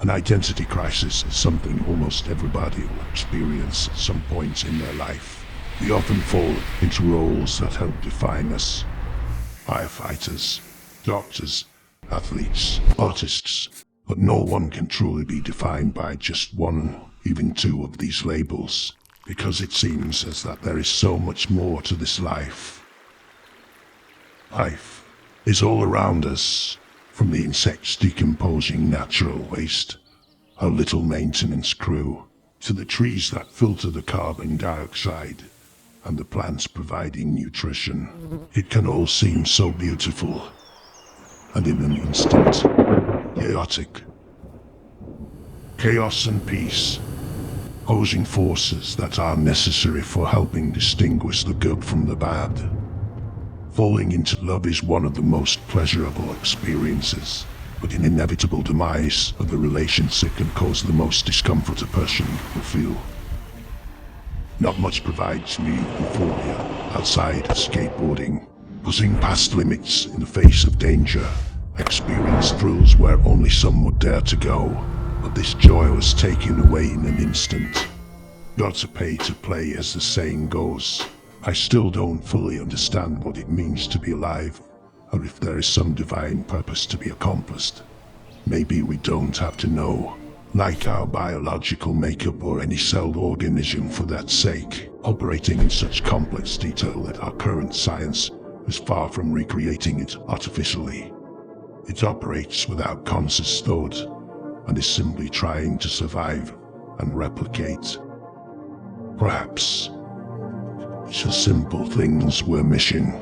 An identity crisis is something almost everybody will experience at some point in their life. We often fall into roles that help define us. Firefighters, doctors, athletes, artists, but no one can truly be defined by just one, even two of these labels, because it seems as that there is so much more to this life. Life is all around us, from the insects decomposing natural waste, our little maintenance crew, to the trees that filter the carbon dioxide, and the plants providing nutrition. It can all seem so beautiful, and in an instant, chaotic. Chaos and peace, opposing forces that are necessary for helping distinguish the good from the bad. Falling into love is one of the most pleasurable experiences, but an inevitable demise of the relationship can cause the most discomfort a person will feel. Not much provides me euphoria outside of skateboarding, pushing past limits in the face of danger. I experience thrills where only some would dare to go, but this joy was taken away in an instant. Gotta pay to play, as the saying goes. I still don't fully understand what it means to be alive, or if there is some divine purpose to be accomplished. Maybe we don't have to know, like our biological makeup or any celled organism for that sake, operating in such complex detail that our current science is far from recreating it artificially. It operates without conscious thought, and is simply trying to survive and replicate. Perhaps it's the simple things we're missing.